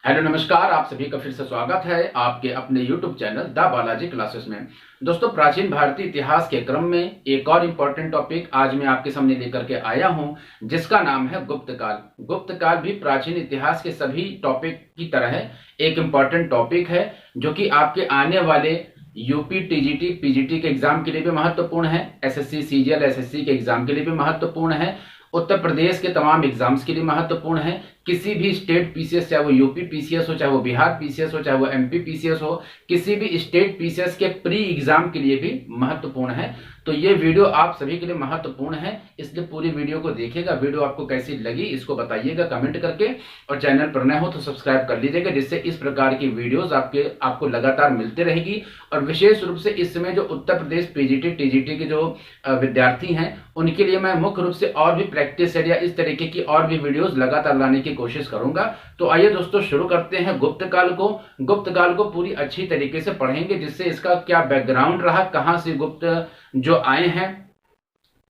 Hello नमस्कार, आप सभी का फिर से स्वागत है आपके अपने YouTube channel the Balaji classes में। दोस्तों, प्राचीन भारतीय इतिहास के क्रम में एक और इम्पोर्टेंट टॉपिक आज मैं आपके सामने लेकर के आया हूं, जिसका नाम है गुप्त काल। गुप्त काल भी प्राचीन इतिहास के सभी टॉपिक की तरह एक इम्पोर्टेंट टॉपिक है, जो कि आपके आने वाले यूपी, टीजीटी, पीजीटी के एग्जाम के लिए भी महत्वपूर्ण है, एसएससी, सीजीएल, एसएससी के एग्जाम के लिए भी महत्वपूर्ण है, उत्तर प्रदेश के तमाम एग्जाम्स के लिए महत्वपूर्ण है। किसी भी स्टेट पीसीएस, चाहे वो यूपी पीसीएस हो, चाहे वो बिहार पीसीएस हो, चाहे वो एमपी पीसीएस हो, किसी भी स्टेट पीसीएस के प्री एग्जाम के लिए भी महत्वपूर्ण है। तो ये वीडियो आप सभी के लिए महत्वपूर्ण है, इसलिए पूरी वीडियो को देखिएगा। वीडियो आपको कैसी लगी इसको बताइएगा कमेंट करके, और चैनल पर नए हो तो सब्सक्राइब कर लीजिएगा, जिससे इस प्रकार की वीडियोस आपको लगातार मिलती रहेगी। और विशेष रूप से इस समय जो उत्तर प्रदेश पीजीटी, टीजीटी के जो विद्यार्थी हैं, उनके लिए मैं मुख्य रूप से और भी प्रैक्टिस सेट या इस तरीके की और भी वीडियोस लगातार लाने की कोशिश करूंगा। तो आइए दोस्तों, शुरू करते हैं गुप्त काल को। गुप्त काल को पूरी अच्छी तरीके से पढ़ेंगे, जिससे इसका क्या बैकग्राउंड रहा, कहां से गुप्त जो आए हैं,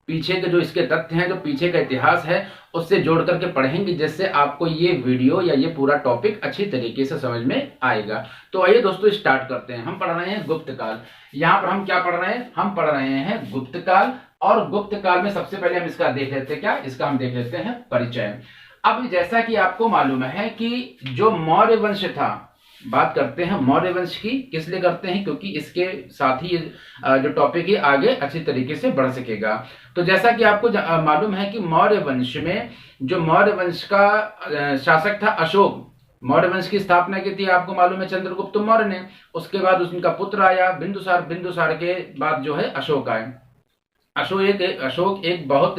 पीछे के जो इसके तथ्य हैं, जो पीछे का इतिहास है, उससे जोड़ करके पढ़ेंगे, जिससे आपको ये वीडियो या ये पूरा टॉपिक अच्छी तरीके से समझ में आएगा। तो आइए दोस्तों, स्टार्ट करते हैं। हम पढ़ रहे हैं गुप्त काल। यहाँ पर हम क्या पढ़ रहे हैं? हम पढ़ रहे हैं गुप्त काल। और गुप्त काल में सबसे पहले हम इसका देख लेते हैं, क्या इसका हम देख लेते हैं परिचय। अब जैसा कि आपको मालूम है कि जो मौर्य वंश था, बात करते हैं मौर्य वंश की। किस लिए करते हैं? क्योंकि इसके साथ ही जो टॉपिक है आगे अच्छी तरीके से बढ़ सकेगा। तो जैसा कि आपको मालूम है कि मौर्य वंश में जो मौर्य वंश का शासक था अशोक, मौर्य वंश की स्थापना की थी, आपको मालूम है, चंद्रगुप्त मौर्य ने। उसके बाद उनका पुत्र आया बिंदुसार, बिंदुसार के बाद जो है अशोक आए। अशोक एक बहुत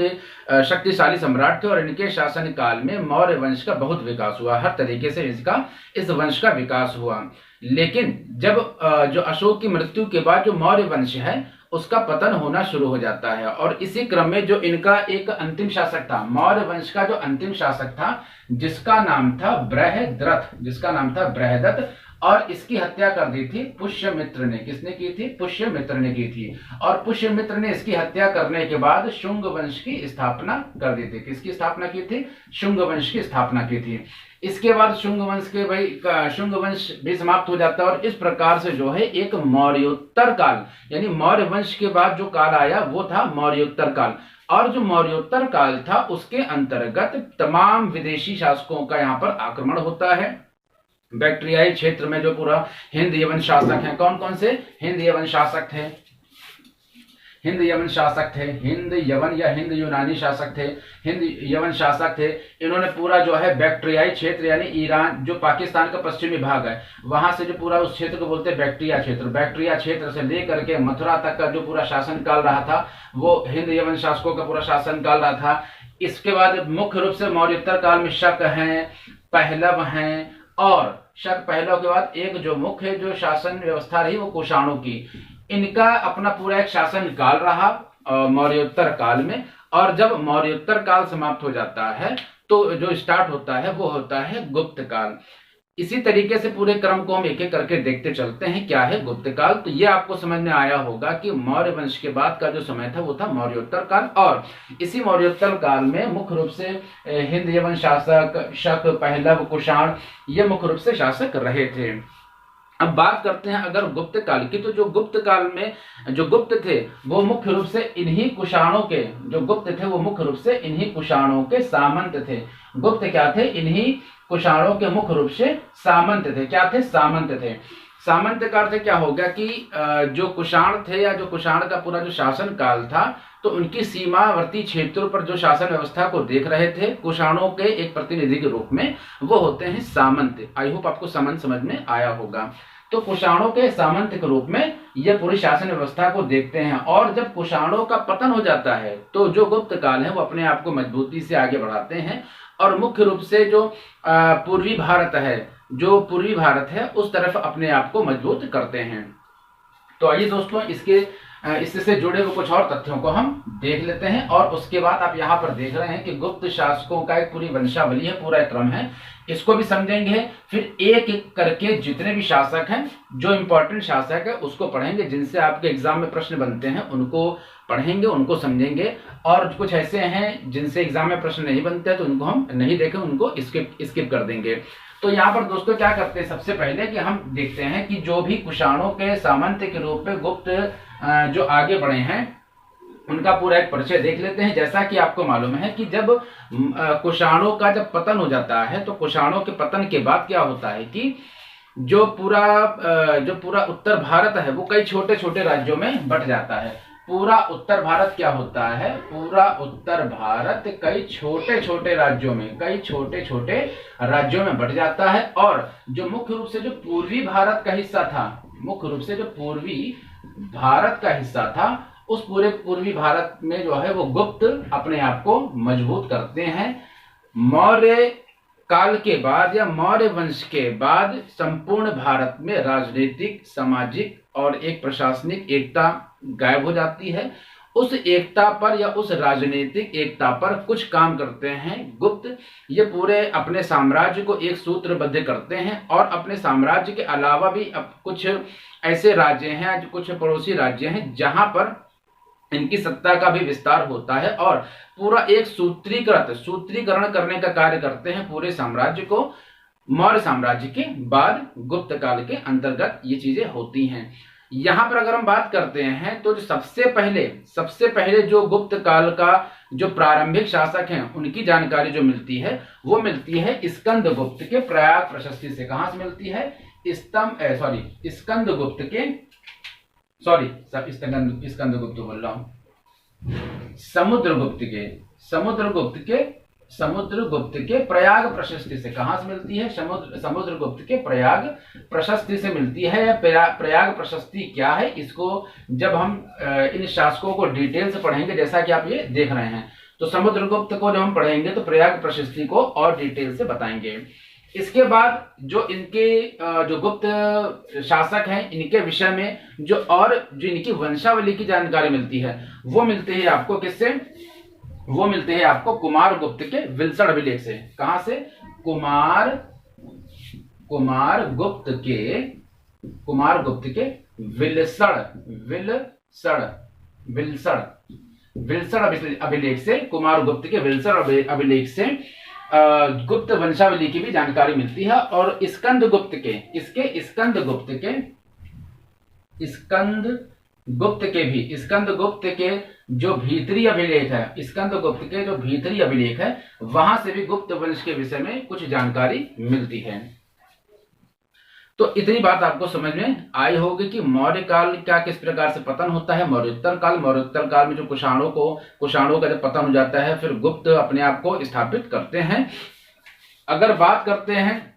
शक्तिशाली सम्राट थे, और इनके शासन काल में मौर्य वंश का बहुत विकास हुआ। हर तरीके से इस वंश का विकास हुआ। लेकिन जब जो अशोक की मृत्यु के बाद जो मौर्य वंश है, उसका पतन होना शुरू हो जाता है। और इसी क्रम में जो इनका एक अंतिम शासक था, मौर्य वंश का जो अंतिम शासक था, जिसका नाम था बृहदत्त, और इसकी हत्या कर दी थी पुष्यमित्र ने। किसने की थी? पुष्यमित्र ने की थी। और पुष्यमित्र ने इसकी हत्या करने के बाद शुंग वंश की स्थापना कर दी थी। किसकी स्थापना की थी? शुंग वंश की स्थापना की थी। इसके बाद शुंग वंश भी समाप्त हो जाता है, और इस प्रकार से जो है एक मौर्योत्तर काल, यानी मौर्य वंश के बाद जो काल आया वो था मौर्योत्तर काल। और जो मौर्योत्तर काल था, उसके अंतर्गत तमाम विदेशी शासकों का यहाँ पर आक्रमण होता है। बैक्ट्रियाई क्षेत्र में जो पूरा हिंद यवन शासक है, कौन कौन से हिंद यवन शासक थे? हिंद यवन शासक थे, हिंद यवन या हिंद यूनानी शासक थे, हिंद यवन शासक थे। इन्होंने पूरा जो है बैक्ट्रियाई क्षेत्र, यानी ईरान, जो पाकिस्तान का पश्चिमी भाग है, वहां से जो पूरा उस क्षेत्र को बोलते हैं बैक्ट्रिया क्षेत्र। बैक्ट्रिया क्षेत्र से लेकर के मथुरा तक का जो पूरा शासन काल रहा था, वो हिंद यवन शासकों का पूरा शासन काल रहा था। इसके बाद मुख्य रूप से मौर्योत्तर काल में शक हैं, पहलव हैं, और शक पहलव के बाद एक जो मुख्य जो शासन व्यवस्था रही वो कुषाणों की। इनका अपना पूरा एक शासन काल रहा मौर्योत्तर काल में। और जब मौर्योत्तर काल समाप्त हो जाता है, तो जो स्टार्ट होता है वो होता है गुप्त काल। इसी तरीके से पूरे क्रम को हम एक एक करके देखते चलते हैं क्या है गुप्त काल। तो ये आपको समझ में आया होगा कि मौर्य वंश के बाद का जो समय था वो था मौर्योत्तर काल। और इसी मौर्योत्तर काल में मुख्य रूप से हिंद यवन शासक, शक, पहलव, कुषाण, ये मुख्य रूप से शासक रहे थे। अब बात करते हैं अगर गुप्त काल की, तो जो गुप्त काल में जो गुप्त थे वो मुख्य रूप से इन्हीं कुषाणों के, जो गुप्त थे वो मुख्य रूप से इन्हीं कुषाणों के सामंत थे। गुप्त क्या थे? इन्हीं कुषाणों के मुख्य रूप से सामंत थे। क्या थे? सामंत थे। सामंत का अर्थ क्या हो गया कि जो कुषाण थे, या जो कुषाण का पूरा जो शासन काल था, तो उनकी सीमावर्ती क्षेत्रों पर जो शासन व्यवस्था को देख रहे थे कुषाणों के एक प्रतिनिधि के रूप में, वो होते हैं सामंत। आई होप आपको समझ में आया होगा। तो कुषाणों के सामंत के रूप में ये पूरी शासन व्यवस्था को देखते हैं। और जब कुषाणों का पतन हो जाता है, तो जो गुप्त काल है वो अपने आप को मजबूती से आगे बढ़ाते हैं, और मुख्य रूप से जो पूर्वी भारत है, उस तरफ अपने आप को मजबूत करते हैं। तो आइए दोस्तों, इससे जुड़े हुए कुछ और तथ्यों को हम देख लेते हैं। और उसके बाद आप यहाँ पर देख रहे हैं कि गुप्त शासकों का एक पूरी वंशावली है, पूरा क्रम है, इसको भी समझेंगे। फिर एक एक करके जितने भी शासक हैं, जो इंपॉर्टेंट शासक है, उसको पढ़ेंगे, जिनसे आपके एग्जाम में प्रश्न बनते हैं, उनको पढ़ेंगे, उनको समझेंगे। और कुछ ऐसे हैं जिनसे एग्जाम में प्रश्न नहीं बनते, तो उनको हम नहीं देखें, उनको स्किप कर देंगे। तो यहाँ पर दोस्तों क्या करते हैं, सबसे पहले कि हम देखते हैं कि जो भी कुषाणों के सामंत के रूप में गुप्त जो आगे बढ़े हैं उनका पूरा एक परिचय देख लेते हैं। जैसा कि आपको मालूम है कि जब कुषाणों का जब पतन हो जाता है तो कुषाणों के पतन के बाद क्या होता है कि जो पूरा उत्तर भारत है वो कई छोटे छोटे राज्यों में बंट जाता है। पूरा उत्तर भारत क्या होता है, पूरा उत्तर भारत कई छोटे छोटे राज्यों में बंट जाता है। और जो मुख्य रूप से जो पूर्वी भारत का हिस्सा था, मुख्य रूप से जो पूर्वी भारत का हिस्सा था, उस पूरे पूर्वी भारत में जो है वो गुप्त अपने आप को मजबूत करते हैं। मौर्य काल के बाद या मौर्य वंश के बाद संपूर्ण भारत में राजनीतिक, सामाजिक और एक प्रशासनिक एकता गायब हो जाती है। उस एकता पर या उस राजनीतिक एकता पर कुछ काम करते हैं गुप्त। ये पूरे अपने साम्राज्य को एक सूत्रबद्ध करते हैं और अपने साम्राज्य के अलावा भी अब कुछ ऐसे राज्य हैं, कुछ पड़ोसी राज्य हैं जहां पर इनकी सत्ता का भी विस्तार होता है और पूरा एक सूत्रीकरण करने का कार्य करते हैं पूरे साम्राज्य को। मौर्य साम्राज्य के बाद गुप्त काल के अंतर्गत ये चीजें होती हैं। यहां पर अगर हम बात करते हैं तो जो सबसे पहले जो गुप्त काल का जो प्रारंभिक शासक हैं उनकी जानकारी जो मिलती है वो मिलती है स्कंदगुप्त के प्रयाग प्रशस्ति से। कहां से मिलती है? स्कंदगुप्त समुद्रगुप्त के प्रयाग प्रशस्ति से। कहां से मिलती है? समुद्रगुप्त के प्रयाग प्रशस्ति से मिलती है। प्रयाग प्रशस्ति क्या है, इसको जब हम इन शासकों को डिटेल से पढ़ेंगे, जैसा कि आप ये देख रहे हैं, तो समुद्रगुप्त को जब हम पढ़ेंगे तो प्रयाग प्रशस्ति को और डिटेल से बताएंगे। इसके बाद जो इनके जो गुप्त शासक हैं इनके विषय में जो इनकी वंशावली की जानकारी मिलती है वो मिलती है आपको किससे? वो मिलते हैं आपको कुमार गुप्त के विलसण अभिलेख से। कहां से? कुमार गुप्त के विलसण अभिलेख से, कुमार गुप्त के विलसण अभिलेख से गुप्त वंशावली की भी जानकारी मिलती है। और स्कंदगुप्त के जो भीतरी अभिलेख है वहां से भी गुप्त वंश के विषय में कुछ जानकारी मिलती है। तो इतनी बात आपको समझ में आई होगी कि मौर्य काल क्या किस प्रकार से पतन होता है। मौर्योत्तर काल में जो कुषाणों का जब पतन हो जाता है फिर गुप्त अपने आप को स्थापित करते हैं। अगर बात करते हैं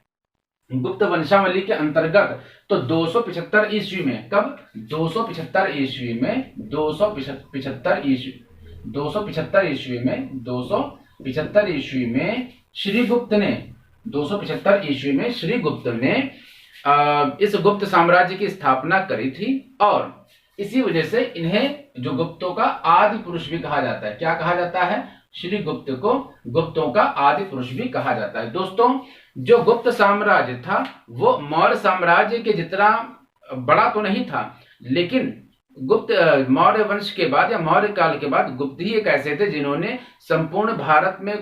गुप्त वंशावली के अंतर्गत तो 275 ईस्वी में, कब? 275 ईस्वी में श्री गुप्त ने इस गुप्त साम्राज्य की स्थापना करी थी और इसी वजह से इन्हें जो गुप्तों का आदि पुरुष भी कहा जाता है। क्या कहा जाता है? श्री गुप्त को गुप्तों का आदि पुरुष भी कहा जाता है। दोस्तों, जो गुप्त साम्राज्य था वो मौर्य साम्राज्य के जितना बड़ा तो नहीं था, लेकिन गुप्त मौर्य वंश के बाद या मौर्य काल के बाद गुप्त ही एक ऐसे थे जिन्होंने संपूर्ण भारत में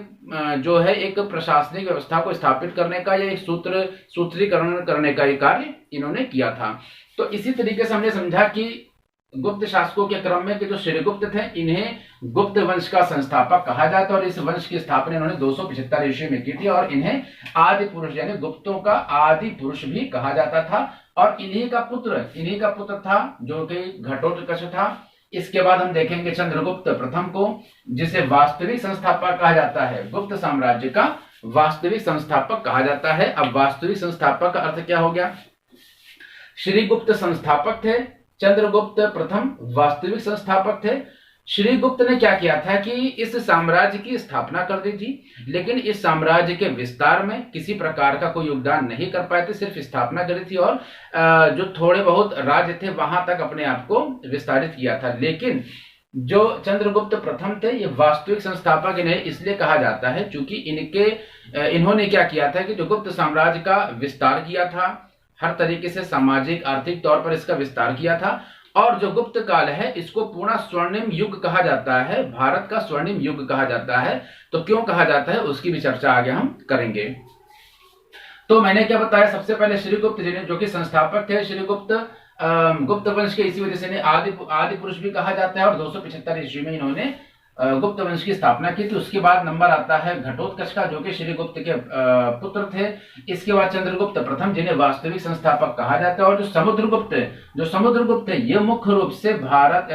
जो है एक प्रशासनिक व्यवस्था को स्थापित करने का या एक सूत्रीकरण करने का कार्य इन्होंने किया था। तो इसी तरीके से हमने समझा कि गुप्त शासकों के क्रम में कि जो श्रीगुप्त थे इन्हें गुप्त वंश का संस्थापक कहा जाता है और इस वंश की स्थापना इन्होंने 275 ईस्वी में की थी और इन्हें आदि पुरुष यानी गुप्तों का आदि पुरुष भी कहा जाता था। और इन्हीं का पुत्र था जो कि घटोत्कच था। इसके बाद हम देखेंगे चंद्रगुप्त प्रथम को, जिसे वास्तविक संस्थापक कहा जाता है। गुप्त साम्राज्य का वास्तविक संस्थापक कहा जाता है। अब वास्तविक संस्थापक का अर्थ क्या हो गया? श्रीगुप्त संस्थापक थे, चंद्रगुप्त प्रथम वास्तविक संस्थापक थे। श्रीगुप्त ने क्या किया था कि इस साम्राज्य की स्थापना कर दी थी, लेकिन इस साम्राज्य के विस्तार में किसी प्रकार का कोई योगदान नहीं कर पाए थे, सिर्फ स्थापना करी थी और जो थोड़े बहुत राज्य थे वहां तक अपने आप को विस्तारित किया था। लेकिन जो चंद्रगुप्त प्रथम थे ये वास्तविक संस्थापक इन्हें इसलिए कहा जाता है क्योंकि इन्होंने क्या किया था कि जो गुप्त साम्राज्य का विस्तार किया था, हर तरीके से सामाजिक आर्थिक तौर पर इसका विस्तार किया था। और जो गुप्त काल है इसको पूर्ण स्वर्णिम युग कहा जाता है, भारत का स्वर्णिम युग कहा जाता है। तो क्यों कहा जाता है उसकी भी चर्चा आगे हम करेंगे। तो मैंने क्या बताया, सबसे पहले श्रीगुप्त जिन्हें जो कि संस्थापक थे श्रीगुप्त, गुप्त वंश के, इसी वजह से इन्हें आदि पुरुष भी कहा जाता है, और 275 ईस्वी में इन्होंने गुप्त वंश की स्थापना की थी। उसके बाद नंबर आता है घटोत्कच का, जो कि श्रीगुप्त के पुत्र थे। इसके बाद चंद्रगुप्त प्रथम, जिन्हें वास्तविक संस्थापक कहा जाता है। और जो समुद्रगुप्त है ये मुख्य रूप से भारत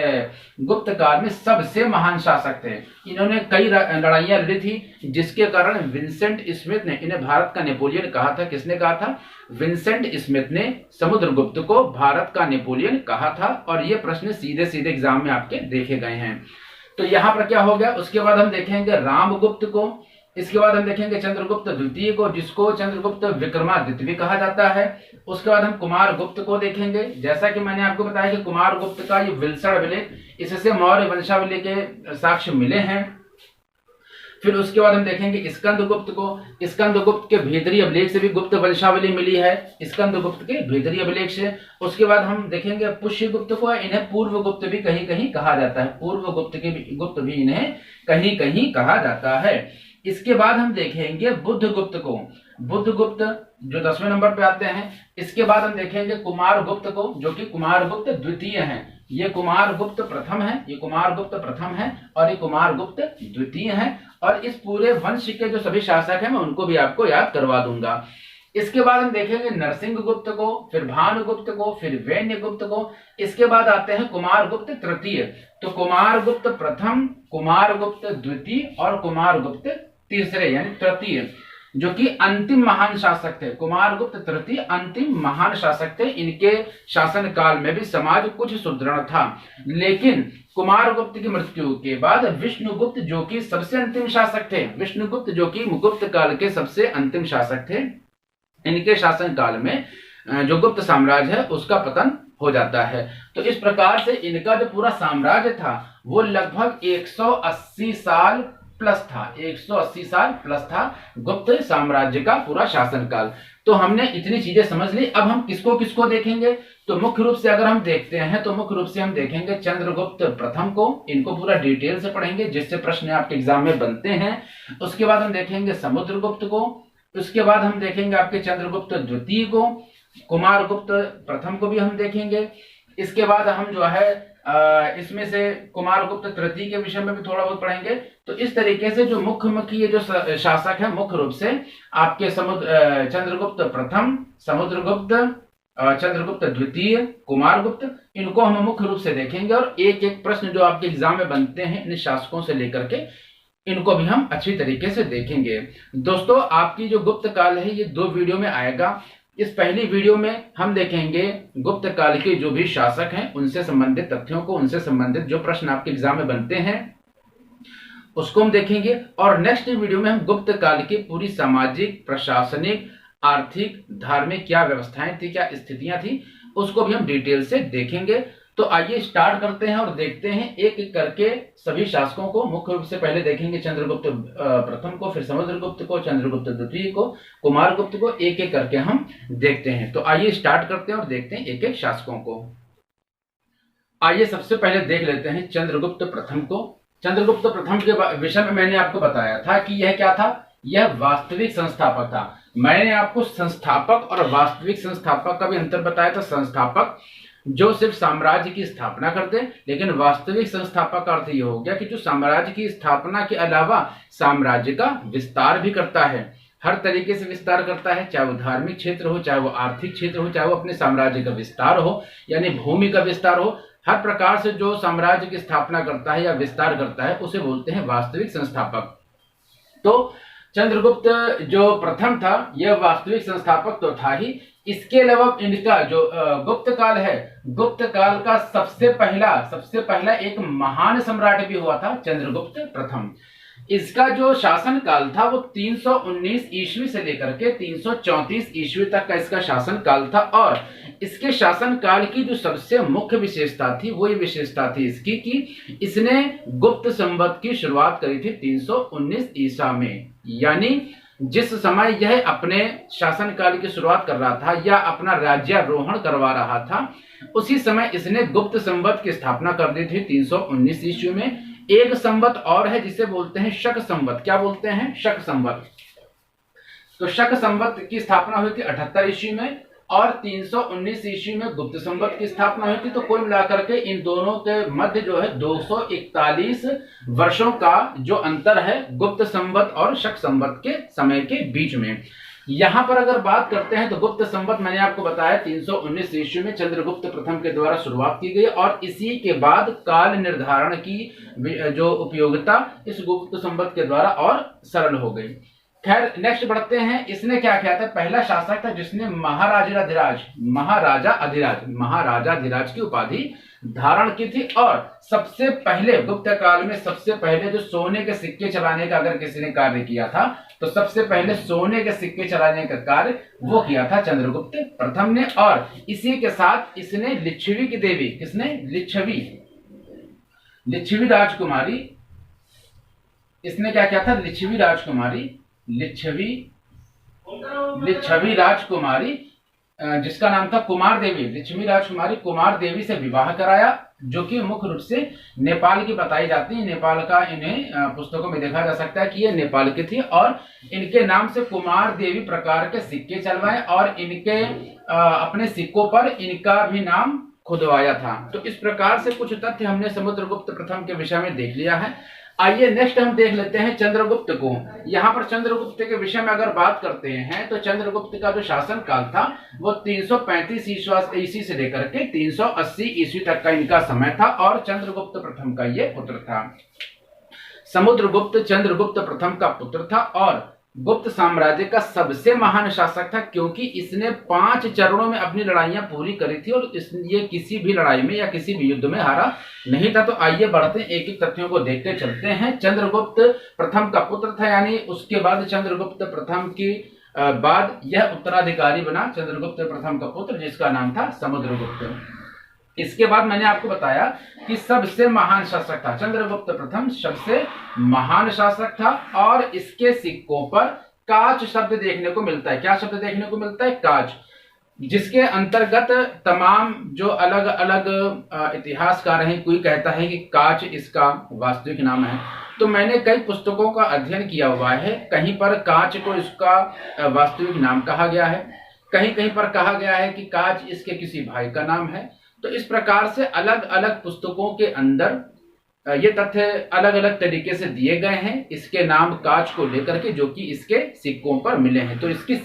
गुप्त काल में सबसे महान शासक थे। इन्होंने कई लड़ाइयां लड़ी थी, जिसके कारण विंसेंट स्मिथ ने इन्हें भारत का नेपोलियन कहा था। किसने कहा था? विंसेंट स्मिथ ने समुद्रगुप्त को भारत का नेपोलियन कहा था। और ये प्रश्न सीधे सीधे एग्जाम में आपके देखे गए हैं। तो यहां पर क्या हो गया, उसके बाद हम देखेंगे रामगुप्त को, इसके बाद हम देखेंगे चंद्रगुप्त द्वितीय को, जिसको चंद्रगुप्त विक्रमादित्य भी कहा जाता है। उसके बाद हम कुमारगुप्त को देखेंगे। जैसा कि मैंने आपको बताया कि कुमारगुप्त का ये विलसण अभिलेख, इससे मौर्य वंशावली के साक्ष्य मिले हैं। फिर उसके बाद हम देखेंगे स्कंदगुप्त को। स्कंदगुप्त के भीतरी अभिलेख से भी गुप्त वंशावली मिली है, स्कंदगुप्त के भीतरी अभिलेख से। उसके बाद हम देखेंगे पुष्यगुप्त को, इन्हें पूर्वगुप्त भी कहीं कहीं कहा जाता है, गुप्त भी इन्हें कहीं कहीं कहा जाता है। इसके बाद हम देखेंगे बुद्धगुप्त को, बुद्धगुप्त जो 10वें नंबर पे आते हैं। इसके बाद हम देखेंगे कुमारगुप्त को, जो कि कुमारगुप्त द्वितीय हैं। ये कुमारगुप्त प्रथम है, ये कुमारगुप्त प्रथम है, और ये कुमारगुप्त द्वितीय है। और इस पूरे वंश के जो सभी शासक हैं मैं उनको भी आपको याद करवा दूंगा। इसके बाद हम देखेंगे नरसिंहगुप्त को, फिर भानुगुप्त को, फिर वैन्यगुप्त को। इसके बाद आते हैं कुमारगुप्त तृतीय। तो कुमारगुप्त प्रथम, कुमारगुप्त द्वितीय और कुमारगुप्त तीसरे यानी तृतीय, जो कि अंतिम महान शासक थे। कुमारगुप्त तृतीय अंतिम महान शासक थे। इनके शासन काल में भी समाज कुछ सुदृढ़ था। लेकिन कुमारगुप्त की मृत्यु के बाद विष्णुगुप्त, जो कि सबसे अंतिम शासक थे, विष्णुगुप्त जो कि गुप्त काल के सबसे अंतिम शासक थे, इनके शासन काल में जो गुप्त साम्राज्य है उसका पतन हो जाता है। तो इस प्रकार से इनका जो पूरा साम्राज्य था वो लगभग 180 साल प्लस था, 180 साल प्लस था गुप्त साम्राज्य का पूरा शासनकाल। तो हमने इतनी चीजें समझ ली। अब हम किसको किसको देखेंगे, तो मुख्य रूप से अगर हम देखते हैं तो मुख्य रूप से हम देखेंगे चंद्रगुप्त प्रथम को, इनको पूरा डिटेल से पढ़ेंगे जिससे प्रश्न आपके एग्जाम में बनते हैं। उसके बाद हम देखेंगे समुद्रगुप्त को, उसके बाद हम देखेंगे आपके चंद्रगुप्त द्वितीय को, कुमारगुप्त प्रथम को भी हम देखेंगे। इसके बाद हम जो है इसमें से कुमारगुप्त तृतीय के विषय में भी थोड़ा बहुत पढ़ेंगे। तो इस तरीके से जो मुख्य ये जो शासक है मुख्य रूप से आपके चंद्रगुप्त प्रथम, समुद्रगुप्त, चंद्रगुप्त द्वितीय, कुमारगुप्त, इनको हम मुख्य रूप से देखेंगे। और एक एक प्रश्न जो आपके एग्जाम में बनते हैं इन शासकों से लेकर के, इनको भी हम अच्छी तरीके से देखेंगे। दोस्तों आपकी जो गुप्त काल है ये 2 वीडियो में आएगा। इस पहली वीडियो में हम देखेंगे गुप्त काल के जो भी शासक हैं उनसे संबंधित तथ्यों को, उनसे संबंधित जो प्रश्न आपके एग्जाम में बनते हैं उसको हम देखेंगे। और नेक्स्ट वीडियो में हम गुप्त काल की पूरी सामाजिक, प्रशासनिक, आर्थिक, धार्मिक क्या व्यवस्थाएं थी, क्या स्थितियां थी, उसको भी हम डिटेल से देखेंगे। तो आइए स्टार्ट करते हैं और देखते हैं एक एक करके सभी शासकों को। मुख्य रूप से पहले देखेंगे चंद्रगुप्त प्रथम को, फिर समुद्रगुप्त को, चंद्रगुप्त द्वितीय को, कुमारगुप्त को, एक एक करके हम देखते हैं। तो आइए स्टार्ट करते हैं और देखते हैं एक एक शासकों को। आइए सबसे पहले देख लेते हैं चंद्रगुप्त प्रथम को। चंद्रगुप्त प्रथम के विषय में मैंने आपको बताया था कि यह क्या था, यह वास्तविक संस्थापक था। मैंने आपको संस्थापक और वास्तविक संस्थापक का भी अंतर बताया था। संस्थापक जो सिर्फ साम्राज्य की स्थापना करते, लेकिन वास्तविक संस्थापक का अर्थ यह हो गया कि जो साम्राज्य की स्थापना के अलावा साम्राज्य का विस्तार भी करता है, हर तरीके से विस्तार करता है, चाहे वो धार्मिक क्षेत्र हो, चाहे वो आर्थिक क्षेत्र हो, चाहे वो अपने साम्राज्य का विस्तार हो यानी भूमि का विस्तार हो, हर प्रकार से जो साम्राज्य की स्थापना करता है या विस्तार करता है उसे बोलते हैं वास्तविक संस्थापक। तो चंद्रगुप्त जो प्रथम था यह वास्तविक संस्थापक तो था ही, इसके अलावा इनका जो गुप्त काल है, गुप्त काल का सबसे पहला एक महान सम्राट भी हुआ था चंद्रगुप्त प्रथम। इसका जो शासन काल था वो 319 ईस्वी से लेकर के 334 ईस्वी तक का इसका शासन काल था। और इसके शासन काल की जो सबसे मुख्य विशेषता थी वो ये विशेषता थी इसकी कि इसने गुप्त संवत की शुरुआत करी थी 319 ईसा में। यानी जिस समय यह अपने शासनकाल की शुरुआत कर रहा था या अपना राज्यारोहण करवा रहा था, उसी समय इसने गुप्त संवत की स्थापना कर दी थी 319 ईस्वी में। एक संवत और है जिसे बोलते हैं शक संवत। क्या बोलते हैं? शक संवत। तो शक संवत की स्थापना हुई थी 78 ईस्वी में और 319 ईस्वी में गुप्त संवत की स्थापना हुई थी। तो कुल मिलाकर के इन दोनों के मध्य जो है 241 वर्षों का जो अंतर है गुप्त संवत और शक संवत के समय के बीच में। यहां पर अगर बात करते हैं तो गुप्त संवत मैंने आपको बताया 319 ईस्वी में चंद्रगुप्त प्रथम के द्वारा शुरुआत की गई और इसी के बाद काल निर्धारण की जो उपयोगिता इस गुप्त संवत के द्वारा और सरल हो गई। खैर नेक्स्ट बढ़ते हैं। इसने क्या किया था, पहला शासक था जिसने महाराजाधिराज की उपाधि धारण की थी और सबसे पहले गुप्त काल में सबसे पहले जो सोने के सिक्के चलाने का अगर किसी ने कार्य किया था तो सबसे पहले सोने के सिक्के चलाने का कार्य वो किया था चंद्रगुप्त प्रथम ने। और इसी के साथ इसने लिच्छवी की देवी, किसने, लिच्छवी राजकुमारी, इसने क्या किया था, लिच्छवी राजकुमारी जिसका नाम था कुमार देवी, लिच्छवी राजकुमारी कुमार देवी से विवाह कराया, जो कि मुख्य रूप से नेपाल की बताई जाती है। नेपाल का इन्हें पुस्तकों में देखा जा सकता है कि ये नेपाल की थी और इनके नाम से कुमार देवी प्रकार के सिक्के चलवाए और इनके अपने सिक्कों पर इनका भी नाम खुदवाया था। तो इस प्रकार से कुछ तथ्य हमने समुद्रगुप्त प्रथम के विषय में देख लिया है। आइए नेक्स्ट हम देख लेते हैं चंद्रगुप्त को। यहाँ पर चंद्रगुप्त के विषय में अगर बात करते हैं तो चंद्रगुप्त का जो शासन काल था वो 335 ईस्वी से लेकर के 380 ईस्वी तक का इनका समय था और चंद्रगुप्त प्रथम का ये पुत्र था। समुद्रगुप्त चंद्रगुप्त प्रथम का पुत्र था और गुप्त साम्राज्य का सबसे महान शासक था क्योंकि इसने 5 चरणों में अपनी लड़ाइयां पूरी करी थी और ये किसी भी लड़ाई में या किसी भी युद्ध में हारा नहीं था। तो आइए बढ़ते हैं, एक एक तथ्यों को देखते चलते हैं। चंद्रगुप्त प्रथम का पुत्र था, यानी उसके बाद चंद्रगुप्त प्रथम की बाद यह उत्तराधिकारी बना चंद्रगुप्त प्रथम का पुत्र, जिसका नाम था समुद्रगुप्त। इसके बाद मैंने आपको बताया कि सबसे महान शासक था चंद्रगुप्त प्रथम, सबसे महान शासक था और इसके सिक्कों पर काच शब्द देखने को मिलता है। क्या शब्द देखने को मिलता है, काच, जिसके अंतर्गत तमाम जो अलग अलग इतिहासकार हैं, कोई कहता है कि काच इसका वास्तविक नाम है। तो मैंने कई पुस्तकों का अध्ययन किया हुआ है, कहीं पर काच को इसका वास्तविक नाम कहा गया है, कहीं कहीं पर कहा गया है कि काच इसके किसी भाई का नाम है। तो इस प्रकार से अलग अलग पुस्तकों के अंदर ये तथ्य अलग अलग तरीके से दिए गए हैं इसके नाम काच को लेकर के, जो कि इसके सिक्कों पर मिले हैं। तो इसके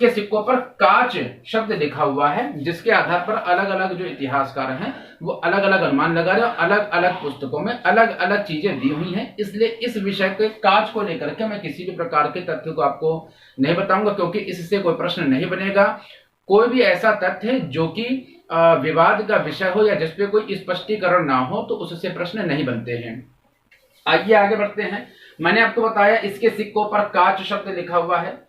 सिक्कों पर काच शब्द लिखा हुआ है, जिसके आधार पर अलग अलग जो इतिहासकार हैं वो अलग अलग अनुमान लगा रहे हैं, अलग अलग पुस्तकों में अलग अलग चीजें दी हुई हैं। इसलिए इस विषय के काच को लेकर के मैं किसी भी प्रकार के तथ्य को आपको नहीं बताऊंगा, क्योंकि इससे कोई प्रश्न नहीं बनेगा। कोई भी ऐसा तथ्य जो कि विवाद का विषय हो या जिसपे कोई स्पष्टीकरण ना हो तो उससे प्रश्न नहीं बनते हैं। आइए आगे बढ़ते हैं। मैंने आपको बताया इसके सिक्कों पर काच शब्द लिखा हुआ है।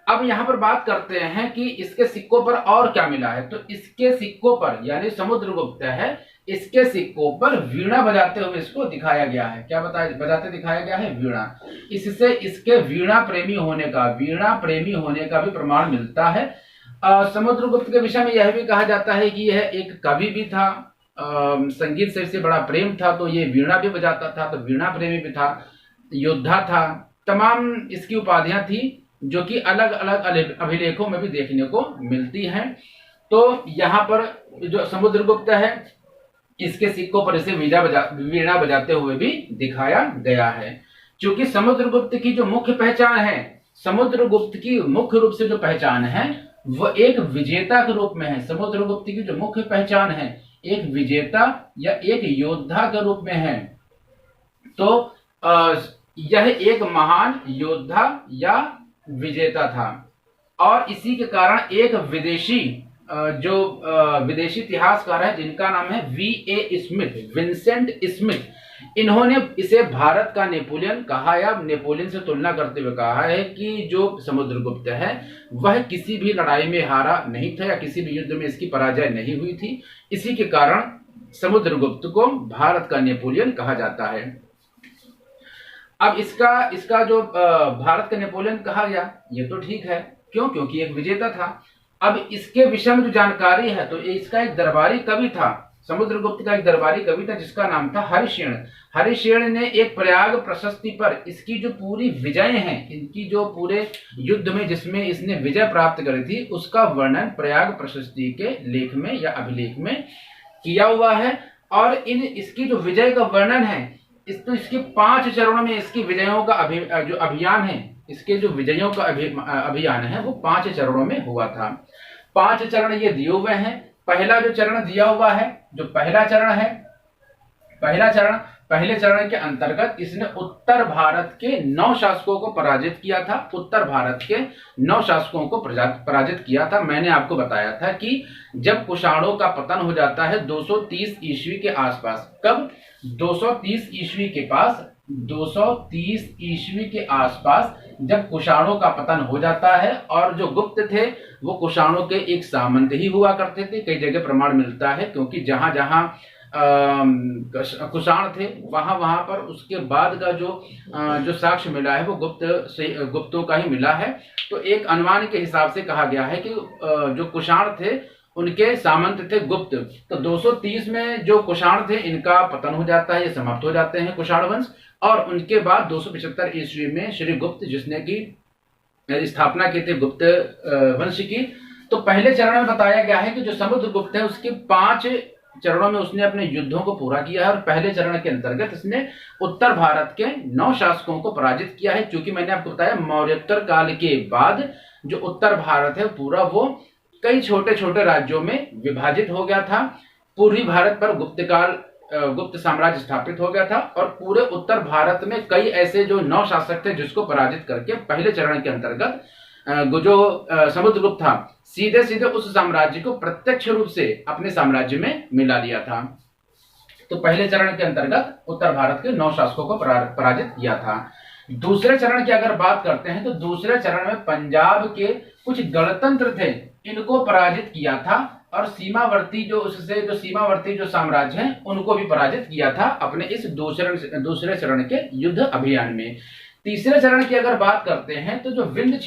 अब यहां पर बात करते हैं कि इसके सिक्कों पर और क्या मिला है। तो इसके सिक्कों पर, यानी समुद्रगुप्त है, इसके सिक्कों पर वीणा बजाते हुए इसको दिखाया गया है। क्या बजाते दिखाया गया है, वीणा। इससे इसके वीणा प्रेमी होने का भी प्रमाण मिलता है। समुद्रगुप्त के विषय में यह भी कहा जाता है कि यह एक कवि भी था, संगीत से इसे बड़ा प्रेम था, तो ये वीणा भी बजाता था, तो वीणा प्रेमी भी था, योद्धा था। तमाम इसकी उपाधियां थी जो कि अलग अलग अभिलेखों में भी देखने को मिलती हैं। तो यहाँ पर जो समुद्रगुप्त है इसके सिक्कों पर इसे वीणा बजाते हुए भी दिखाया गया है। क्योंकि समुद्रगुप्त की जो मुख्य पहचान है, समुद्रगुप्त की मुख्य रूप से जो पहचान है वो एक विजेता के रूप में है। समुद्रगुप्त की जो मुख्य पहचान है एक विजेता या एक योद्धा के रूप में है। तो यह एक महान योद्धा या विजेता था और इसी के कारण एक विदेशी इतिहासकार है जिनका नाम है विंसेंट स्मिथ, इन्होंने इसे भारत का नेपोलियन कहा या नेपोलियन से तुलना करते हुए कहा है कि जो समुद्रगुप्त है वह किसी भी लड़ाई में हारा नहीं था या किसी भी युद्ध में इसकी पराजय नहीं हुई थी। इसी के कारण समुद्रगुप्त को भारत का नेपोलियन कहा जाता है। अब इसका जो भारत का नेपोलियन कहा गया ये तो ठीक है, क्यों, क्योंकि एक विजेता था। अब इसके विषय में जो जानकारी है तो इसका एक दरबारी कवि था, समुद्रगुप्त का एक दरबारी कवि था जिसका नाम था हरिशेन। हरिशेन ने एक प्रयाग प्रशस्ति पर इसकी जो पूरी विजय हैं, इनकी जो पूरे युद्ध में जिसमें इसने विजय प्राप्त करी थी, उसका वर्णन प्रयाग प्रशस्ति के लेख में या अभिलेख में किया हुआ है। और इसकी जो विजय का वर्णन है, इसके 5 चरणों में इसकी विजयों का जो अभियान है, इसके जो विजयों का अभियान है वो 5 चरणों में हुआ था। 5 चरण ये दिए हुए हैं। पहला जो चरण दिया हुआ है, जो पहला चरण है, पहले चरण के अंतर्गत इसने उत्तर भारत के 9 शासकों को पराजित किया था। उत्तर भारत के 9 शासकों को पराजित किया था। मैंने आपको बताया था कि जब कुषाणों का पतन हो जाता है 230 ईस्वी के आसपास, कब 230 ईस्वी के पास 230 ईस्वी के आसपास जब कुषाणों का पतन हो जाता है, और जो गुप्त थे वो कुषाणों के एक सामंत ही हुआ करते थे। कई जगह प्रमाण मिलता है, क्योंकि जहां जहां कुषाण थे वहां पर उसके बाद का जो साक्ष्य मिला है वो गुप्तों का ही मिला है। तो एक अनुमान के हिसाब से कहा गया है कि जो कुषाण थे उनके सामंत थे गुप्त। तो 230 में जो कुषाण थे इनका पतन हो जाता है, ये समाप्त हो जाते हैं कुषाण वंश। और उनके बाद 275 ईस्वी में श्री गुप्त जिसने की स्थापना की थी गुप्त वंश की। तो पहले चरण में बताया गया है कि जो समुद्रगुप्त है उसके 5 चरणों में उसने अपने युद्धों को पूरा किया है, और पहले चरण के अंतर्गत इसने उत्तर भारत के 9 शासकों को पराजित किया है। क्योंकि मैंने आपको बताया मौर्योत्तर काल के बाद जो उत्तर भारत है पूरा वो कई छोटे छोटे राज्यों में विभाजित हो गया था। पूर्वी भारत पर गुप्त साम्राज्य स्थापित हो गया था, और पूरे उत्तर भारत में कई ऐसे जो 9 शासक थे जिसको पराजित करके पहले चरण के अंतर्गत जो समुद्रगुप्त था सीधे सीधे उस साम्राज्य को प्रत्यक्ष रूप से अपने साम्राज्य में मिला लिया था। तो पहले चरण के अंतर्गत उत्तर भारत के 9 शासकों को पराजित किया था। दूसरे चरण की अगर बात करते हैं तो दूसरे चरण में पंजाब के कुछ गणतंत्र थे, इनको पराजित किया था, और सीमावर्ती जो साम्राज्य हैं उनको भी पराजित किया था अपने इस दूसरे चरण के युद्ध अभियान में। तीसरे चरण की अगर बात करते हैं तो जो विंध्य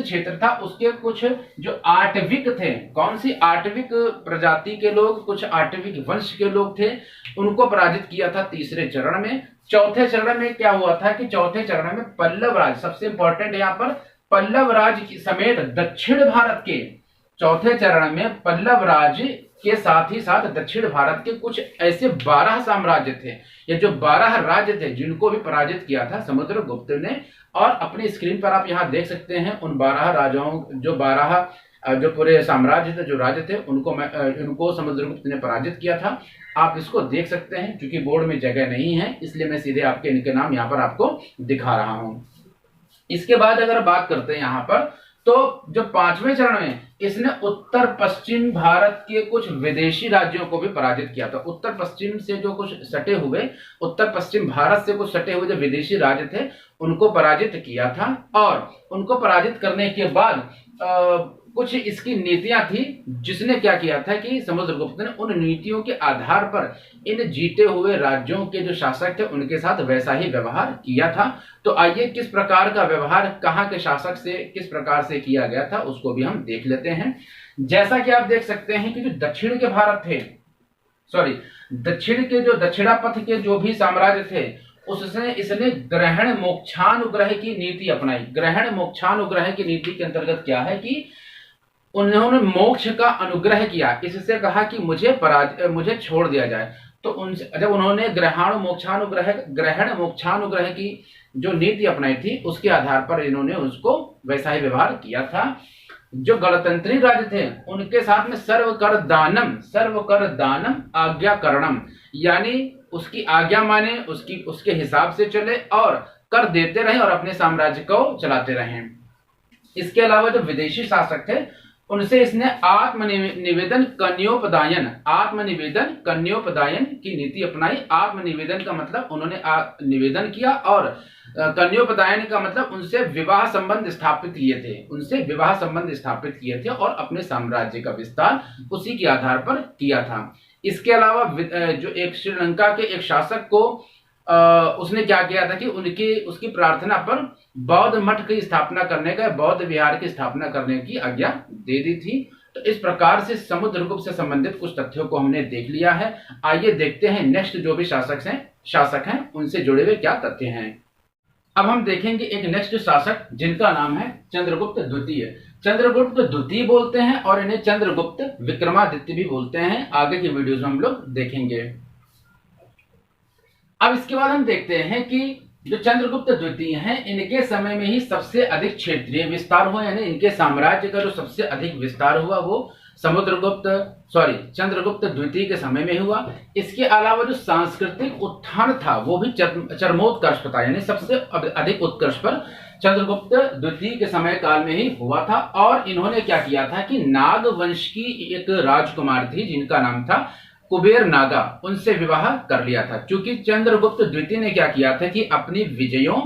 क्षेत्र था उसके कुछ जो आटविक थे, कौन सी आटविक प्रजाति के लोग, कुछ आटविक वंश के लोग थे, उनको पराजित किया था तीसरे चरण में। चौथे चरण में क्या हुआ था कि चौथे चरण में पल्लव राज, सबसे इंपॉर्टेंट यहाँ पर पल्लव राज समेत दक्षिण भारत के, चौथे चरण में पल्लव राज के साथ ही साथ दक्षिण भारत के कुछ ऐसे 12 साम्राज्य थे, ये जो 12 राज्य थे जिनको भी पराजित किया था समुद्रगुप्त ने। और अपनी स्क्रीन पर आप यहाँ देख सकते हैं उन 12 राजाओं, जो पूरे साम्राज्य थे, जो राज्य थे, उनको समुद्रगुप्त ने पराजित किया था। आप इसको देख सकते हैं, क्योंकि बोर्ड में जगह नहीं है इसलिए मैं सीधे इनके नाम यहाँ पर आपको दिखा रहा हूं। इसके बाद अगर बात करते हैं यहाँ पर, तो जो 5वें चरण में इसने उत्तर पश्चिम भारत के कुछ विदेशी राज्यों को भी पराजित किया था। उत्तर पश्चिम से जो कुछ सटे हुए, उत्तर पश्चिम भारत से कुछ सटे हुए जो विदेशी राज्य थे उनको पराजित किया था। और उनको पराजित करने के बाद कुछ इसकी नीतियां थी, जिसने क्या किया था कि समुद्रगुप्त ने उन नीतियों के आधार पर इन जीते हुए राज्यों के जो शासक थे उनके साथ वैसा ही व्यवहार किया था। तो आइए किस प्रकार का व्यवहार कहाँ के शासक से किस प्रकार से किया गया था उसको भी हम देख लेते हैं। जैसा कि आप देख सकते हैं कि जो दक्षिण के भारत थे, दक्षिण के जो दक्षिणापथ के जो भी साम्राज्य थे उससे इसने ग्रहण मोक्षानुग्रह की नीति अपनाई। ग्रहण मोक्षानुग्रह की नीति के अंतर्गत क्या है कि उन्होंने मोक्ष का अनुग्रह किया, इससे कहा कि मुझे छोड़ दिया जाए। तो उनसे जब उन्होंने ग्रहण मोक्षानुग्रह की जो नीति अपनाई थी उसके आधार पर इन्होंने उसको वैसा ही व्यवहार किया था। जो गणतंत्री राज्य थे उनके साथ में सर्व कर दानम आज्ञाकरणम, यानी उसकी आज्ञा माने, उसके हिसाब से चले और कर देते रहे और अपने साम्राज्य को चलाते रहे। इसके अलावा जो विदेशी शासक थे उनसे इसने आत्मनिवेदन कन्योपदायन की नीति अपनाई। आत्मनिवेदन का मतलब उन्होंने निवेदन किया, और कन्योपदायन का मतलब उनसे विवाह संबंध स्थापित किए थे और अपने साम्राज्य का विस्तार उसी के आधार पर किया था। इसके अलावा जो एक श्रीलंका के एक शासक को उसने क्या किया था कि उसकी प्रार्थना पर बौद्ध मठ की स्थापना करने का, बौद्ध विहार की स्थापना करने की आज्ञा दे दी थी। तो इस प्रकार से समुद्रगुप्त से संबंधित कुछ तथ्यों को हमने देख लिया है। आइए देखते हैं नेक्स्ट जो भी शासक हैं उनसे जुड़े हुए क्या तथ्य हैं। अब हम देखेंगे एक नेक्स्ट शासक जिनका नाम है चंद्रगुप्त द्वितीय। चंद्रगुप्त द्वितीय बोलते हैं और इन्हें चंद्रगुप्त विक्रमादित्य भी बोलते हैं। आगे की वीडियोस में हम लोग देखेंगे। अब इसके बाद हम देखते हैं कि जो चंद्रगुप्त द्वितीय हैं इनके समय में ही सबसे अधिक क्षेत्रीय विस्तार हुआ, यानी इनके साम्राज्य का जो सबसे अधिक विस्तार हुआ वो चंद्रगुप्त द्वितीय के समय में हुआ। इसके अलावा जो सांस्कृतिक उत्थान था वो भी चरमोत्कर्ष पर था, यानी सबसे अधिक उत्कर्ष पर चंद्रगुप्त द्वितीय के समय काल में ही हुआ था। और इन्होंने क्या किया था कि नाग वंश की एक राजकुमार थी जिनका नाम था कुबेर नागा, उनसे विवाह कर लिया था। क्योंकि चंद्रगुप्त द्वितीय ने क्या किया था कि अपनी विजयों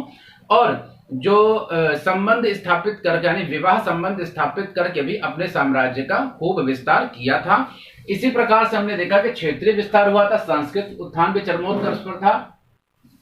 और जो संबंध स्थापित करके, यानी विवाह संबंध स्थापित करके भी अपने साम्राज्य का खूब विस्तार किया था। इसी प्रकार से हमने देखा कि क्षेत्रीय विस्तार हुआ था, सांस्कृतिक उत्थान भी चरमोत्कर्ष पर था,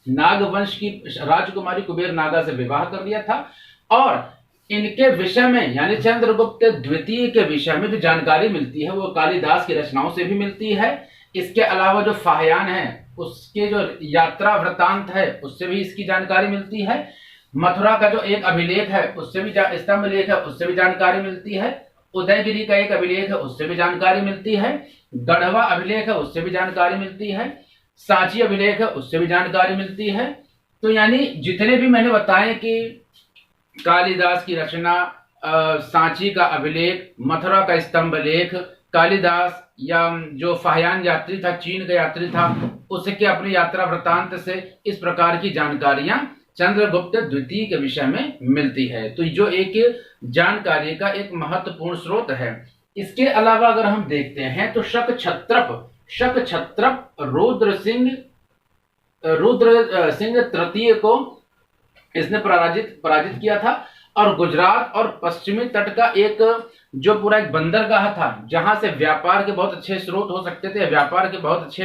नागवंश की राजकुमारी कुबेर नागा से विवाह कर लिया था। और इनके विषय में, यानी चंद्रगुप्त द्वितीय के विषय में जो जानकारी मिलती है वो कालिदास की रचनाओं से भी मिलती है। इसके अलावा जो फाहयान है उसके जो यात्रा वृतांत है उससे भी इसकी जानकारी मिलती है। मथुरा का जो एक अभिलेख है उससे भी स्तंभ लेख है उससे भी जानकारी मिलती है। उदयगिरी का एक अभिलेख है उससे भी जानकारी मिलती है। गढ़वा अभिलेख है उससे भी जानकारी मिलती है। सांची अभिलेख है उससे भी जानकारी मिलती है। तो यानी जितने भी मैंने बताए कि कालिदास की रचना, सांची का अभिलेख, मथुरा का स्तंभ लेख, कालिदास या जो फाहयान यात्री था, चीन का यात्री था, उसके अपनी यात्रा वृतांत से इस प्रकार की जानकारियां चंद्रगुप्त द्वितीय के विषय में मिलती है। तो जो एक जानकारी का एक महत्वपूर्ण स्रोत है। इसके अलावा अगर हम देखते हैं तो शक छत्रप रुद्र सिंह तृतीय को इसने पराजित किया था। और गुजरात और पश्चिमी तट का एक जो पूरा एक बंदरगाह था जहां से व्यापार के बहुत अच्छे स्रोत हो सकते थे, व्यापार के बहुत अच्छे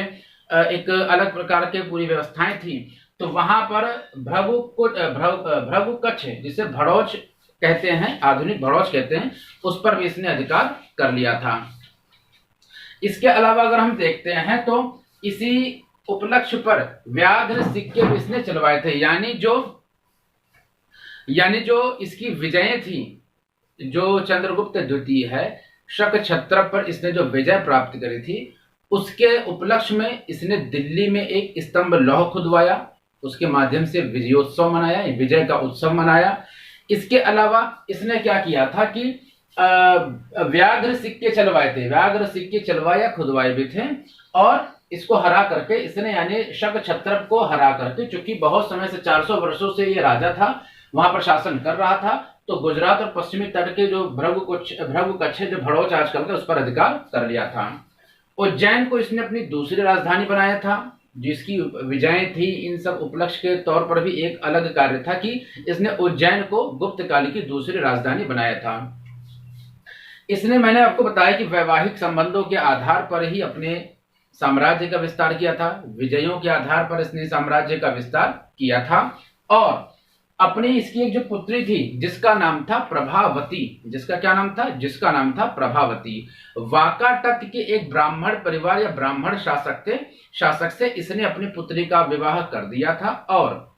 एक अलग प्रकार के पूरी व्यवस्थाएं थी, तो वहां पर भृगु कच्छ जिसे भड़ौच कहते हैं, आधुनिक भड़ौच कहते हैं, उस पर भी इसने अधिकार कर लिया था। इसके अलावा अगर हम देखते हैं तो इसी उपलक्ष्य पर व्याघ्र सिक्के भी इसने चलवाए थे, यानी जो इसकी विजयें थी, जो चंद्रगुप्त द्वितीय है शक छत्रप पर इसने जो विजय प्राप्त करी थी उसके उपलक्ष्य में इसने दिल्ली में एक स्तंभ लौह खुदवाया, उसके माध्यम से विजयोत्सव मनाया, विजय का उत्सव मनाया। इसके अलावा इसने क्या किया था कि व्याघ्र सिक्के चलवाए थे, व्याघ्र सिक्के चलवाया खुदवाए भी थे। और इसको हरा करके इसने, यानी शक छत्रप को हरा करके, चूंकि बहुत समय से 400 वर्षों से ये राजा था, वहां पर शासन कर रहा था, तो गुजरात और पश्चिमी तट के जो भृगु कच्छ जो भड़ौच आजकल का, उस पर अधिकार कर लिया था। उज्जैन को इसने अपनी दूसरी राजधानी बनाया था, जिसकी विजयें थी। इन सब उपलक्ष्य के तौर पर भी एक अलग कार्य था कि इसने उज्जैन को गुप्त काल की दूसरी राजधानी बनाया था। इसने, मैंने आपको बताया कि वैवाहिक संबंधों के आधार पर ही अपने साम्राज्य का विस्तार किया था, विजयों के आधार पर इसने साम्राज्य का विस्तार किया था। और अपनी इसकी एक जो पुत्री थी जिसका नाम था प्रभावती, जिसका नाम था प्रभावती, वाकाटक के एक ब्राह्मण परिवार या ब्राह्मण शासक से इसने अपनी पुत्री का विवाह कर दिया था। और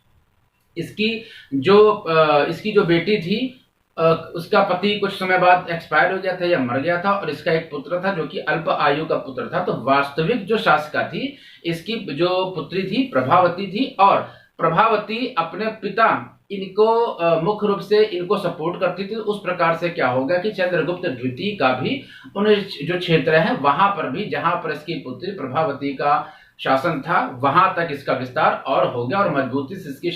इसकी जो बेटी थी उसका पति कुछ समय बाद एक्सपायर हो गया था या मर गया था, और इसका एक पुत्र था जो कि अल्प आयु का पुत्र था। तो वास्तविक जो शासिका थी इसकी जो पुत्री थी प्रभावती थी। और प्रभावती अपने पिता इनको मुख्य रूप से इनको सपोर्ट करती थी। उस प्रकार से क्या होगा कि चंद्रगुप्त द्वितीय का भी उन जो क्षेत्र है वहां पर भी, जहां पर इसकी पुत्री प्रभावती का शासन था, वहां तक इसका विस्तार और हो गया और मजबूती से इसके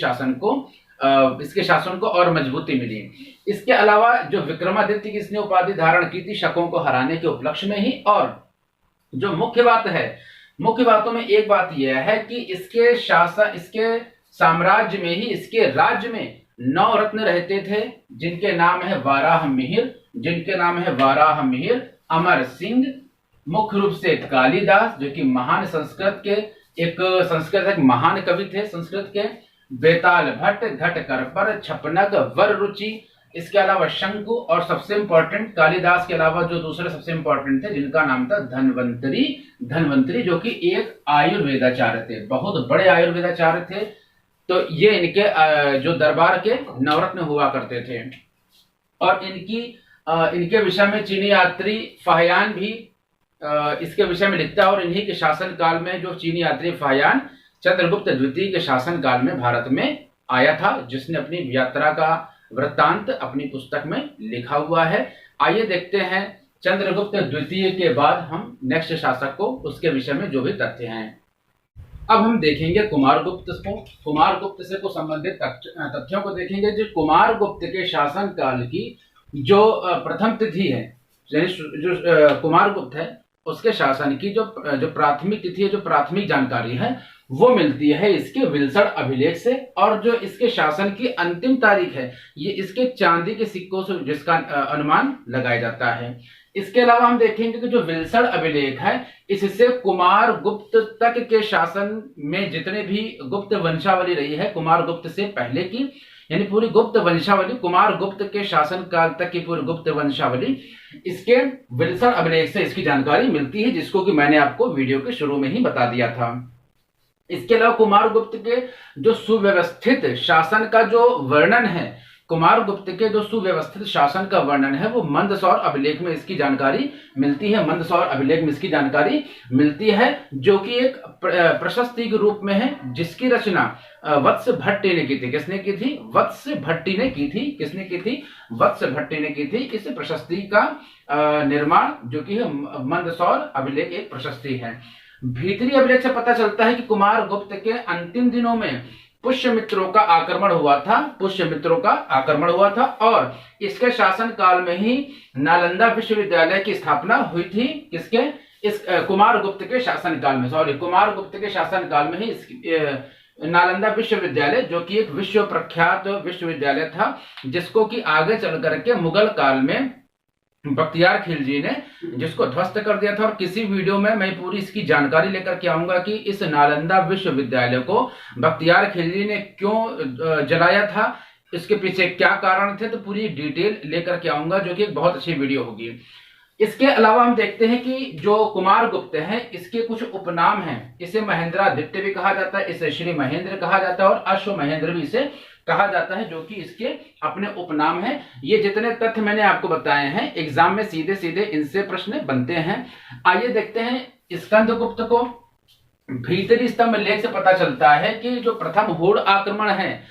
शासन को और मजबूती मिली। इसके अलावा जो विक्रमादित्य की इसने उपाधि धारण की थी शकों को हराने के उपलक्ष्य में ही। और जो मुख्य बातों में एक बात यह है कि इसके साम्राज्य में ही, इसके राज्य में 9 रत्न रहते थे जिनके नाम है वाराह मिहिर, अमर सिंह, मुख्य रूप से कालिदास जो कि महान संस्कृत एक महान कवि थे संस्कृत के, बेताल भट्ट, घटकरपर, छपनक, वर रुचि, इसके अलावा शंकु और सबसे इंपॉर्टेंट कालिदास के अलावा जो दूसरे सबसे इंपॉर्टेंट थे जिनका नाम था धन्वंतरी। धन्वंतरी जो कि एक आयुर्वेदाचार्य थे, बहुत बड़े आयुर्वेदाचार्य थे। तो ये इनके जो दरबार के नवरत्न हुआ करते थे। और इनके विषय में चीनी यात्री फाहियान भी इसके विषय में लिखता है। और इन्हीं के शासन काल में जो चीनी यात्री फाहियान चंद्रगुप्त द्वितीय के शासन काल में भारत में आया था, जिसने अपनी यात्रा का वृत्तांत अपनी पुस्तक में लिखा हुआ है। आइए देखते हैं चंद्रगुप्त द्वितीय के बाद हम नेक्स्ट शासक को, उसके विषय में जो भी तथ्य हैं। अब हम देखेंगे कुमारगुप्त को। कुमारगुप्त से को संबंधित तथ्यों को देखेंगे। जो कुमारगुप्त के शासन काल की जो प्रथम तिथि है, जो कुमारगुप्त है उसके शासन की जो प्राथमिक तिथि है, जो प्राथमिक जानकारी है वो मिलती है इसके विल्सन अभिलेख से। और जो इसके शासन की अंतिम तारीख है ये इसके चांदी के सिक्कों से जिसका अनुमान लगाया जाता है। इसके अलावा हम देखेंगे कि जो विल्सन अभिलेख है इससे कुमारगुप्त तक के शासन में जितने भी गुप्त वंशावली रही है कुमारगुप्त से पहले की, यानी पूरी गुप्त वंशावली, कुमारगुप्त के शासन काल तक की पूरी गुप्त वंशावली इसके विल्सन अभिलेख से इसकी जानकारी मिलती है, जिसको कि मैंने आपको वीडियो के शुरू में ही बता दिया था। इसके अलावा कुमारगुप्त के जो सुव्यवस्थित शासन का जो वर्णन है, कुमारगुप्त के जो सुव्यवस्थित शासन का वर्णन है वो मंदसौर अभिलेख में इसकी जानकारी मिलती है। मंदसौर अभिलेख में इसकी जानकारी मिलती है जो कि एक प्रशस्ति के रूप में है, जिसकी रचना वत्स भट्टी ने की थी। किसने की थी? वत्स भट्टी ने की थी। किसने की थी? वत्स भट्टी ने की थी। इस प्रशस्ति का निर्माण जो कि मंदसौर अभिलेख एक प्रशस्ति है। भीतरी अभिलेख से पता चलता है कि कुमारगुप्त के अंतिम दिनों में पुष्यमित्रों का आक्रमण हुआ था। पुष्यमित्रों का आक्रमण हुआ था और इसके शासन काल में ही नालंदा विश्वविद्यालय की स्थापना हुई थी। किसके? इस कुमारगुप्त के शासन काल में, कुमारगुप्त के शासन काल में ही नालंदा विश्वविद्यालय जो कि एक विश्व प्रख्यात विश्वविद्यालय था, जिसको कि आगे चल करके मुगल काल में बख्तियार खिलजी ने जिसको ध्वस्त कर दिया था। और किसी वीडियो में मैं पूरी इसकी जानकारी लेकर के आऊंगा कि इस नालंदा विश्वविद्यालय को बख्तियार खिलजी ने क्यों जलाया था, इसके पीछे क्या कारण थे, तो पूरी डिटेल लेकर के आऊंगा जो कि एक बहुत अच्छी वीडियो होगी। इसके अलावा हम देखते हैं कि जो कुमारगुप्त है इसके कुछ उपनाम हैं। इसे महेंद्रादित्य भी कहा जाता है, इसे श्री महेंद्र कहा जाता है और अश्व महेंद्र भी इसे कहा जाता है, जो कि इसके अपने उपनाम हैं। ये जितने तथ्य मैंने आपको बताए हैं एग्जाम में सीधे सीधे इनसे प्रश्न बनते हैं। आइए देखते हैं स्कंदगुप्त को। भीतरी स्तंभ लेख से पता चलता है कि जो प्रथम होड़ आक्रमण है,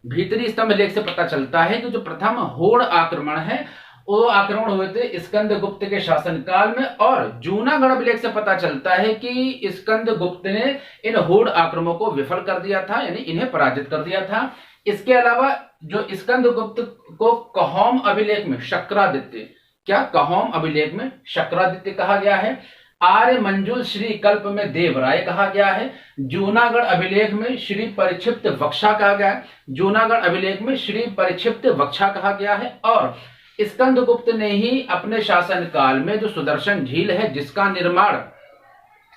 भीतरी स्तंभ लेख से पता चलता है कि जो प्रथम होड़ आक्रमण है वो आक्रमण हुए थे स्कंदगुप्त के शासनकाल में। और जूनागढ़ अभिलेख से पता चलता है कि स्कंदगुप्त ने इन होड़ आक्रमणों को विफल कर दिया था, यानी इन्हें पराजित कर दिया था। इसके अलावा जो स्कंदगुप्त को कहोम अभिलेख में शक्रादित्य, क्या कहोम अभिलेख में शक्रादित्य कहा गया है। आर्य मंजुल श्री कल्प में देवराय कहा गया है। जूनागढ़ अभिलेख में श्री परिक्षिप्त वक्षा कहा गया है। जूनागढ़ अभिलेख में श्री परिक्षिप्त वक्षा कहा गया है। और स्कंदगुप्त ने ही अपने शासन काल में जो सुदर्शन झील है जिसका निर्माण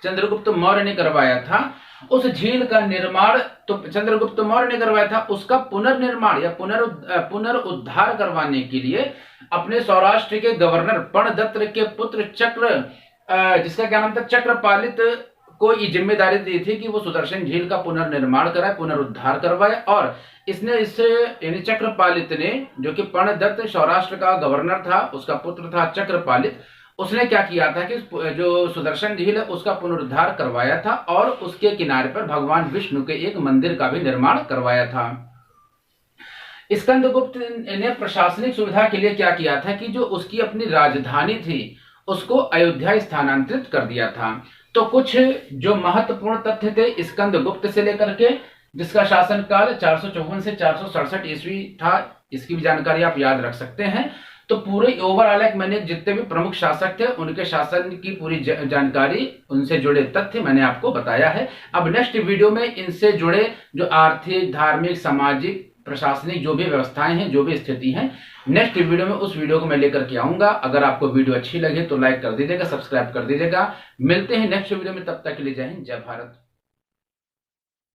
चंद्रगुप्त मौर्य ने करवाया था, उस झील का निर्माण तो चंद्रगुप्त मौर्य ने करवाया था, उसका पुनर्निर्माण या पुनरुद्धार करवाने के लिए अपने सौराष्ट्र के गवर्नर पर्णदत्त के पुत्र चक्र, जिसका क्या नाम था, चक्रपालित को ये जिम्मेदारी दी थी कि वो सुदर्शन झील का पुनर्निर्माण कराए, पुनरुद्धार करवाए। और इसने इससे यानी चक्रपालित ने, जो कि पर्णदत्त सौराष्ट्र का गवर्नर था, उसका पुत्र था चक्रपालित, उसने क्या किया था कि जो सुदर्शन झील है उसका पुनरुद्धार करवाया था और उसके किनारे पर भगवान विष्णु के एक मंदिर का भी निर्माण करवाया था। स्कंदगुप्त ने प्रशासनिक सुविधा के लिए क्या किया था कि जो उसकी अपनी राजधानी थी उसको अयोध्या स्थानांतरित कर दिया था। तो कुछ जो महत्वपूर्ण तथ्य थे स्कंदगुप्त से लेकर के, जिसका शासनकाल 454 से 467 ईस्वी था, इसकी भी जानकारी आप याद रख सकते हैं। तो पूरे ओवरऑल मैंने जितने भी प्रमुख शासक थे उनके शासन की पूरी जानकारी, उनसे जुड़े तथ्य मैंने आपको बताया है। अब नेक्स्ट वीडियो में इनसे जुड़े जो आर्थिक, धार्मिक, सामाजिक, प्रशासनिक जो भी व्यवस्थाएं हैं, जो भी स्थिति है, नेक्स्ट वीडियो में उस वीडियो को मैं लेकर के आऊंगा। अगर आपको वीडियो अच्छी लगे तो लाइक कर दीजिएगा, सब्सक्राइब कर दीजिएगा। मिलते हैं नेक्स्ट वीडियो में, तब तक के लिए जय हिंद, जय भारत।